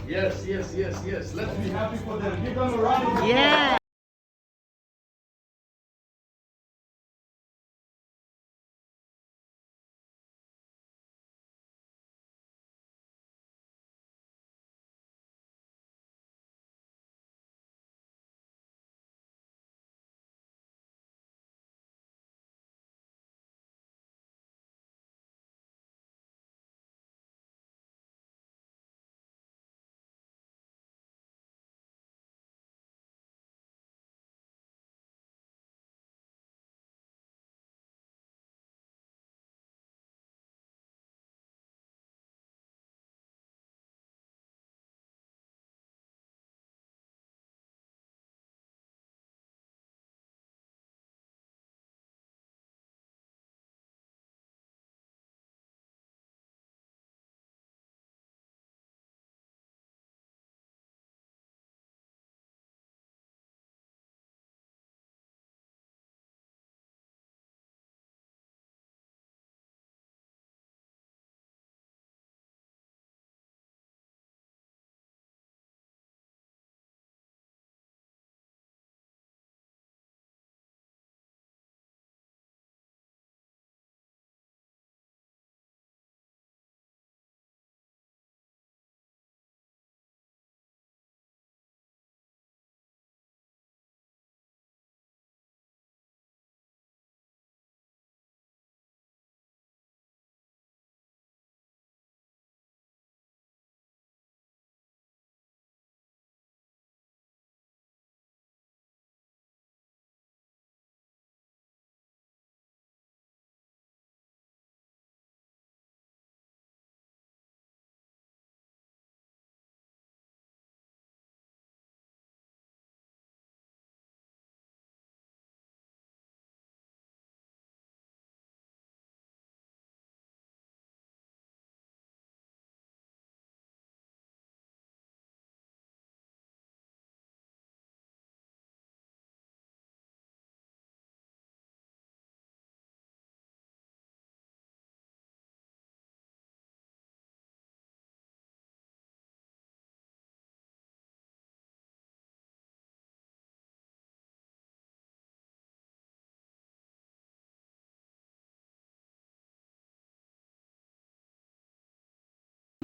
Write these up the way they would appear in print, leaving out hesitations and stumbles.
Yes, yes, yes, yes. Let's be happy for them. Give them a round of applause. Yeah.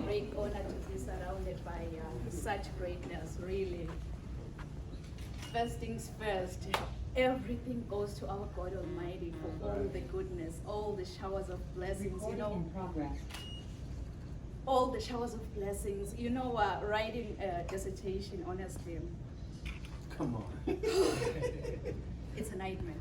Great honor to be surrounded by such greatness, really. First things first, everything goes to our God Almighty for all the goodness, all the showers of blessings, all the showers of blessings. Writing a dissertation, honestly, Come on. it's a nightmare.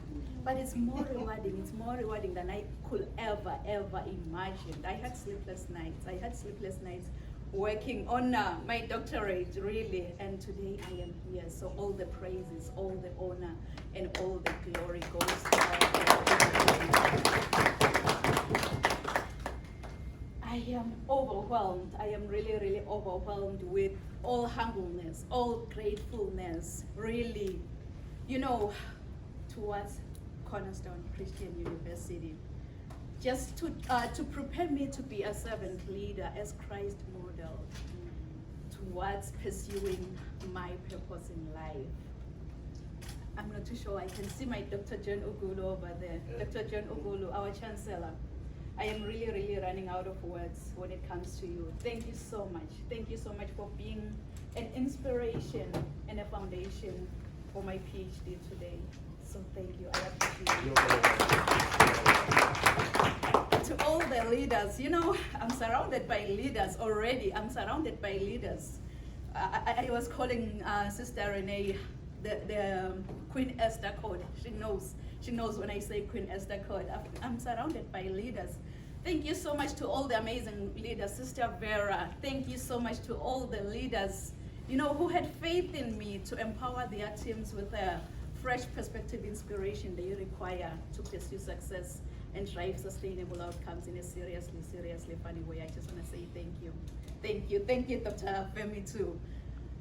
But it's more rewarding. It's more rewarding than I could ever imagine. I had sleepless nights working on my doctorate, really. And today I am here. So all the praises, all the honor, and all the glory goes to our God. I am overwhelmed. I am really overwhelmed with all humbleness, all gratefulness, really, towards Cornerstone Christian University, just to prepare me to be a servant leader as Christ model towards pursuing my purpose in life. I'm not too sure. I can see my Dr. John Ogulu over there. Dr. John Ogulu, our chancellor. I am really running out of words when it comes to you. Thank you so much. Thank you so much for being an inspiration and a foundation for my PhD today. So thank you. I appreciate it. To all the leaders, I'm surrounded by leaders already. I'm surrounded by leaders. I was calling Sister Renee the Queen Esther code. She knows when I say Queen Esther code. I'm surrounded by leaders. Thank you so much to all the amazing leaders. Sister Vera, thank you so much to all the leaders, who had faith in me to empower their teams with a fresh perspective, inspiration they require to pursue success and drive sustainable outcomes in a seriously funny way. I just want to say thank you. Thank you, Dr. Femi too.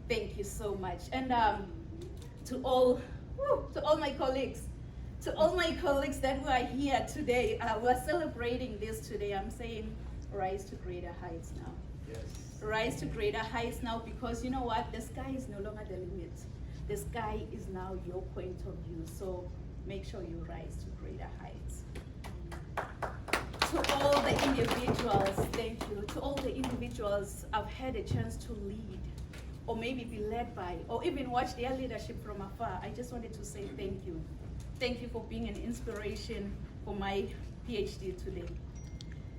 Thank you so much. And to all my colleagues, that were here today, we're celebrating this today. I'm saying rise to greater heights now. Yes. Rise to greater heights now, because you know what? The sky is no longer the limit. The sky is now your point of view. So make sure you rise to greater heights. To all the individuals, thank you. To all the individuals I've had a chance to lead, or maybe be led by, or even watch their leadership from afar, I just wanted to say thank you. Thank you for being an inspiration for my PhD today.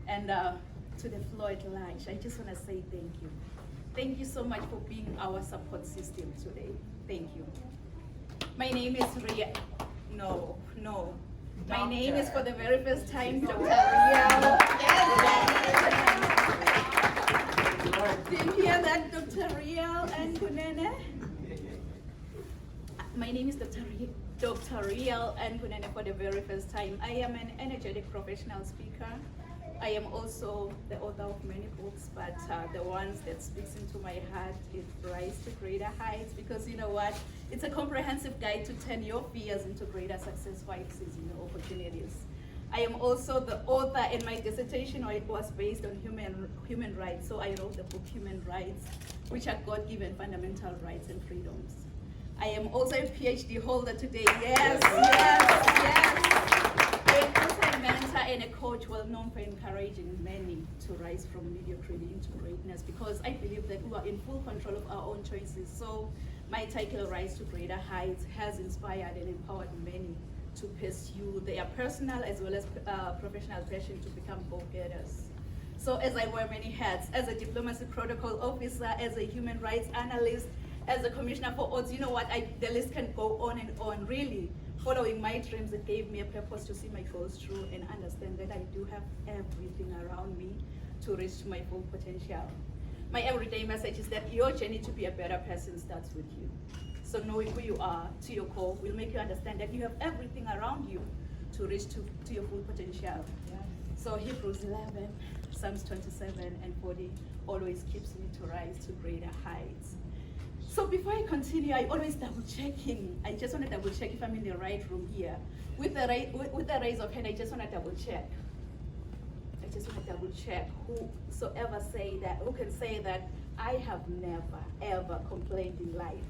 And to the floor at large, I just want to say thank you. Thank you so much for being our support system today. Thank you. My name is Ria. No. My name is, for the very first time, Dr. Riel. Did you hear that, Dr. Riel and Kunene? My name is Dr. Riel and Kunene for the very first time. I am an energetic professional speaker. I am also the author of many books, but the ones that speaks into my heart is Rise to Greater Heights, because you know what? It's a comprehensive guide to turn your fears into greater success while seizing your opportunities. I am also the author, and my dissertation was based on human rights. So I wrote the book Human Rights, which are God-given fundamental rights and freedoms. I am also a PhD holder today. Yes. I'm also a mentor and a coach, well known for encouraging many to rise from mediocrity into greatness, because I believe that we are in full control of our own choices. So my title, Rise to Greater Heights, has inspired and empowered many to pursue their personal as well as professional passion to become go-getters. So as I wear many hats, as a diplomacy protocol officer, as a human rights analyst, as a commissioner for odds, you know what, the list can go on and on. Really, following my dreams, it gave me a purpose to see my goals through and understand that I do have everything around me to reach my full potential. My everyday message is that your journey to be a better person starts with you. So knowing who you are to your core will make you understand that you have everything around you to reach to your full potential. Yeah. So Hebrews 11, Psalms 27 and 40 always keeps me to rise to greater heights. So before I continue, I always double checking. I just want to double check if I'm in the right room here. With the raise of hand, I just want to double check. I just want to double check who can say that I have never ever complained in life.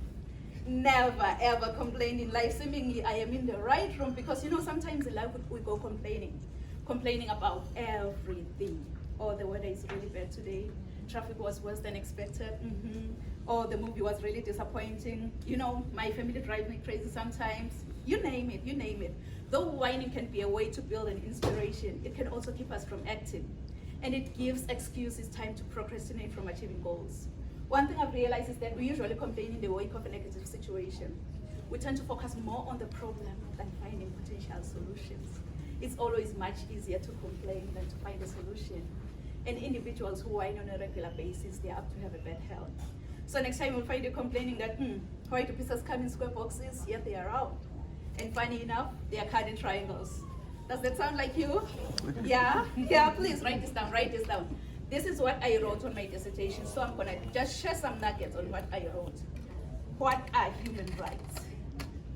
Never ever complained in life. Seemingly I am in the right room, because you know sometimes in life we go complaining about everything. Oh, the weather is really bad today. Traffic was worse than expected. Or the movie was really disappointing. You know, my family drives me crazy sometimes. You name it. Though whining can be a way to build an inspiration, it can also keep us from acting. And it gives excuses time to procrastinate from achieving goals. One thing I've realized is that we usually complain in the wake of a negative situation. We tend to focus more on the problem than finding potential solutions. It's always much easier to complain than to find a solution. And individuals who whine on a regular basis, they're apt to have a bad health. So next time you'll find you complaining that why do pizzas come in square boxes, yet they are round. And funny enough, they are cut in triangles. Does that sound like you? Yeah, please write this down. This is what I wrote on my dissertation, so I'm gonna just share some nuggets on what I wrote. What are human rights?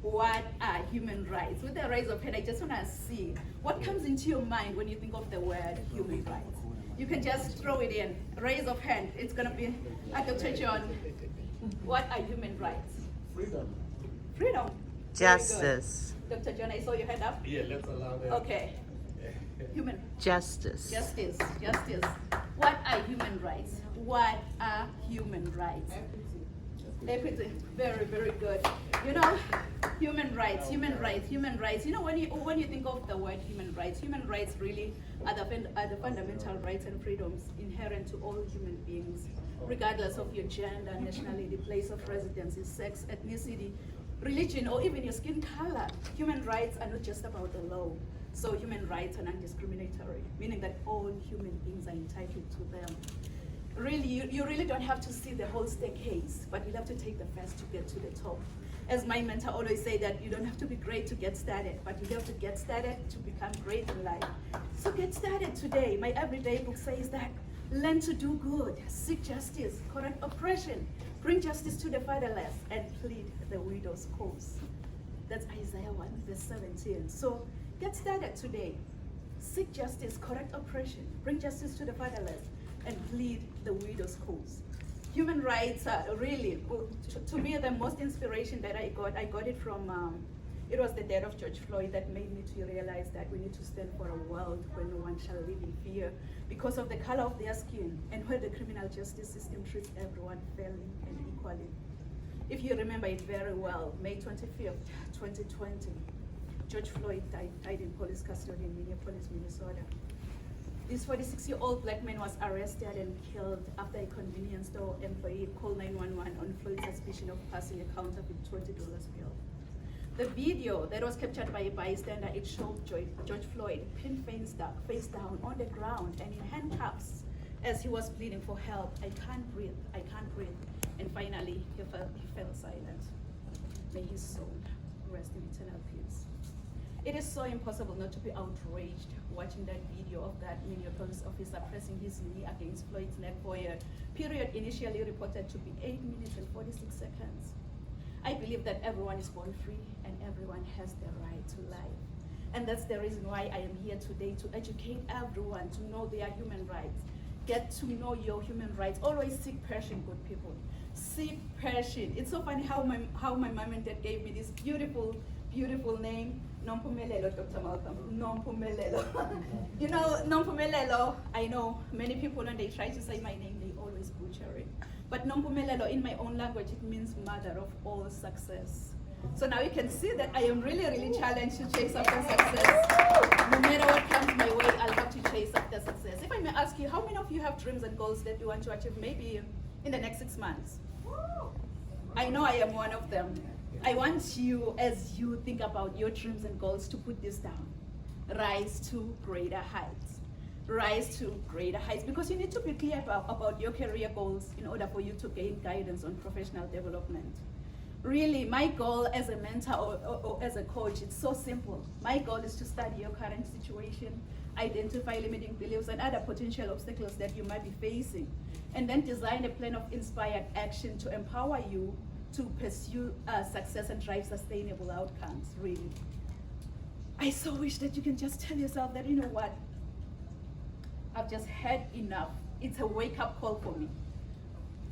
What are human rights? With the raise of hand, I just wanna see what comes into your mind when you think of the word human rights. You can just throw it in. Raise of hand. It's gonna be Dr. John. What are human rights? Freedom. Justice. Dr. John, I saw your hand up. Yeah, let's allow that. Okay. Human. Justice. Justice. What are human rights? What are human rights? Equity. Very, very good. You know, human rights. You know, when you think of the word human rights really are the fundamental rights and freedoms inherent to all human beings, regardless of your gender, nationality, place of residency, sex, ethnicity, religion, or even your skin color. Human rights are not just about the law. So human rights are non-discriminatory, meaning that all human beings are entitled to them. Really, you really don't have to see the whole staircase, but you have to take the first to get to the top. As my mentor always say, that you don't have to be great to get started, but you have to get started to become great in life. So get started today. My everyday book says that learn to do good, seek justice, correct oppression, bring justice to the fatherless, and plead the widow's cause. That's Isaiah 1 verse 17. So get started today. Seek justice, correct oppression, bring justice to the fatherless, and plead the widow's cause. Human rights are really, to me, the most inspiration that I got it from, it was the death of George Floyd that made me to realize that we need to stand for a world where no one shall live in fear because of the color of their skin, and where the criminal justice system treats everyone fairly and equally. If you remember it very well, May 25th, 2020, George Floyd died in police custody in Minneapolis, Minnesota. This 46-year-old black man was arrested and killed after a convenience store employee called 911 on Floyd's suspicion of passing a counterfeit $20 bill. The video that was captured by a bystander, it showed George Floyd pinned face down on the ground and in handcuffs as he was pleading for help. I can't breathe, I can't breathe. And finally, he fell silent. May his soul rest in eternal peace. It is so impossible not to be outraged watching that video of that Minneapolis officer pressing his knee against Floyd's neck for a period initially reported to be 8 minutes and 46 seconds. I believe that everyone is born free and everyone has the right to life. And that's the reason why I am here today, to educate everyone to know their human rights. Get to know your human rights. Always seek passion, good people. Seek passion. It's so funny how my mom and dad gave me this beautiful name, Nompumelelo, Dr. Malcolm, Nompumelelo. You know, Nompumelelo, I know many people when they try to say my name, they always butcher it. But Nompumelelo in my own language, it means mother of all success. So now you can see that I am really, really challenged to chase after success. No matter what comes my way, I'll have to chase after success. If I may ask you, how many of you have dreams and goals that you want to achieve maybe in the next 6 months? I know I am one of them. I want you, as you think about your dreams and goals, to put this down. Rise to greater heights. Rise to greater heights, because you need to be clear about your career goals in order for you to gain guidance on professional development. Really, my goal as a mentor or as a coach, it's so simple. My goal is to study your current situation, identify limiting beliefs and other potential obstacles that you might be facing, and then design a plan of inspired action to empower you to pursue success and drive sustainable outcomes, really. I so wish that you can just tell yourself that, you know what, I've just had enough. It's a wake-up call for me.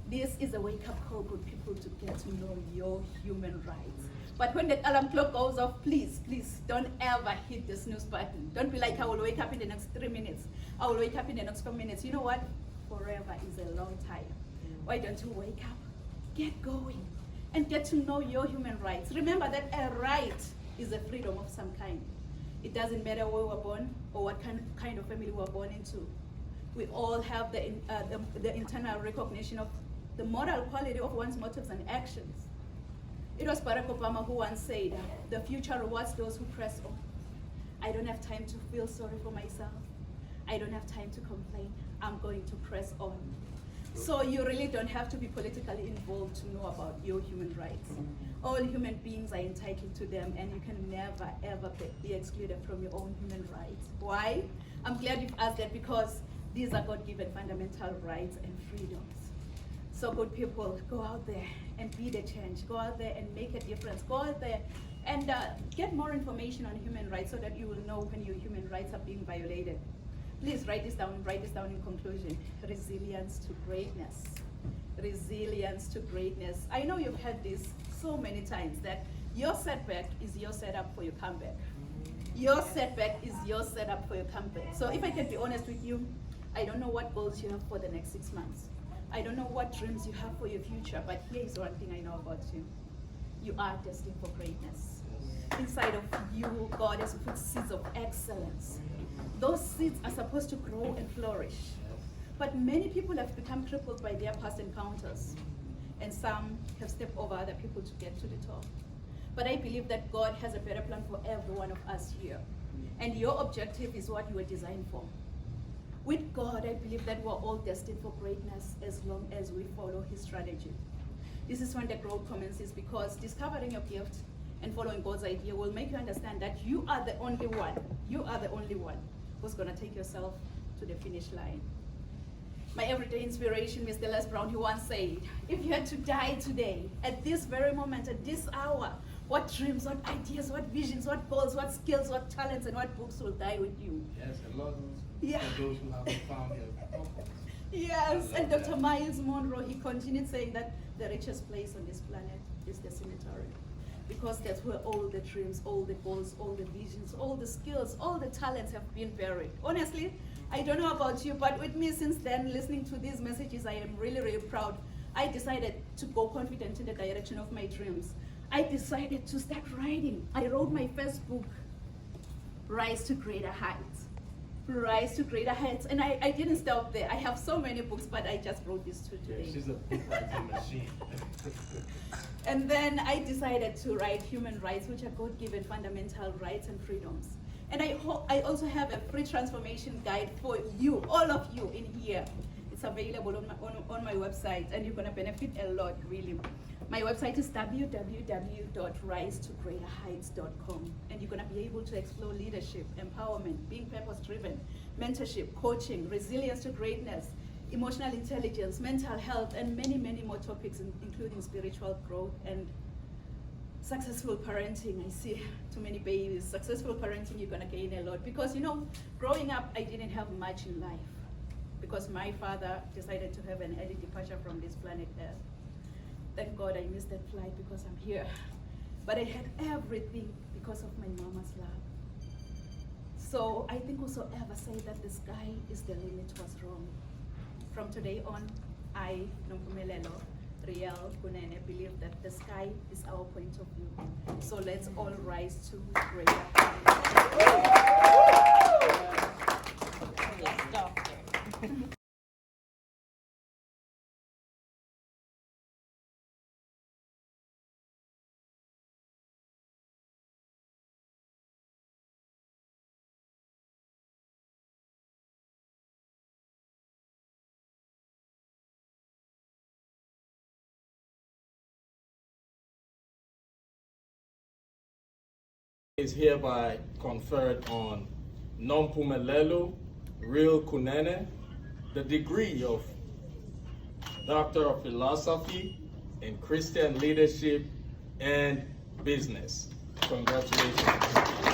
This is a wake-up call, good people, to get to know your human rights. But when the alarm clock goes off, please don't ever hit the snooze button. Don't be like, I will wake up in the next 3 minutes. I will wake up in the next 4 minutes. You know what? Forever is a long time. Why don't you wake up, get going, and get to know your human rights? Remember that a right is a freedom of some kind. It doesn't matter where we were born or what kind of family we were born into. We all have the internal recognition of the moral quality of one's motives and actions. It was Barack Obama who once said, the future rewards those who press on. I don't have time to feel sorry for myself. I don't have time to complain. I'm going to press on. So you really don't have to be politically involved to know about your human rights. All human beings are entitled to them, and you can never, ever be excluded from your own human rights. Why? I'm glad you've asked that, because these are God-given fundamental rights and freedoms. So good people, go out there and be the change. Go out there and make a difference. Go out there and get more information on human rights so that you will know when your human rights are being violated. Please write this down in conclusion. Resilience to greatness. Resilience to greatness. I know you've heard this so many times, that your setback is your setup for your comeback. Your setback is your setup for your comeback. So if I can be honest with you, I don't know what goals you have for the next 6 months. I don't know what dreams you have for your future, but here is one thing I know about you. You are destined for greatness. Inside of you, God has put seeds of excellence. Those seeds are supposed to grow and flourish. But many people have become crippled by their past encounters, and some have stepped over other people to get to the top. But I believe that God has a better plan for every one of us here. And your objective is what you were designed for. With God, I believe that we're all destined for greatness as long as we follow His strategy. This is when the growth commences, because discovering your gift and following God's idea will make you understand that you are the only one who's going to take yourself to the finish line. My everyday inspiration, Mr. Les Brown, he once said, if you had to die today, at this very moment, at this hour, what dreams, what ideas, what visions, what goals, what skills, what talents, and what books will die with you? Yes, and love Yeah. for those who haven't found their purpose. Yes, and Dr. Miles Monroe, he continued saying that the richest place on this planet is the cemetery. Because that's where all the dreams, all the goals, all the visions, all the skills, all the talents have been buried. Honestly, I don't know about you, but with me since then, listening to these messages, I am really, really proud. I decided to go confident in the direction of my dreams. I decided to start writing. I wrote my first book, Rise to Greater Heights. Rise to Greater Heights. And I didn't stop there. I have so many books, but I just wrote these two today. Yeah, she's a book writing machine. And then I decided to write Human Rights, which are God-given fundamental rights and freedoms. And I also have a free transformation guide for you, all of you in here. It's available on my website, and you're gonna benefit a lot, really. My website is www.risetogreaterheights.com, and you're gonna be able to explore leadership, empowerment, being purpose-driven, mentorship, coaching, resilience to greatness, emotional intelligence, mental health, and many, many more topics, including spiritual growth and successful parenting. I see too many babies. Successful parenting, you're gonna gain a lot. Because growing up, I didn't have much in life. Because my father decided to have an early departure from this planet Earth. Thank God I missed that flight because I'm here. But I had everything because of my mama's love. So I think whosoever say that the sky is the limit was wrong. From today on, I, Nompumelelo, Riel, Kunene, believe that the sky is our point of view. So let's all rise to greater heights. Yes, doctor. Is hereby conferred on Nompumelelo Real Kunene the degree of Doctor of Philosophy in Christian Leadership and Business. Congratulations.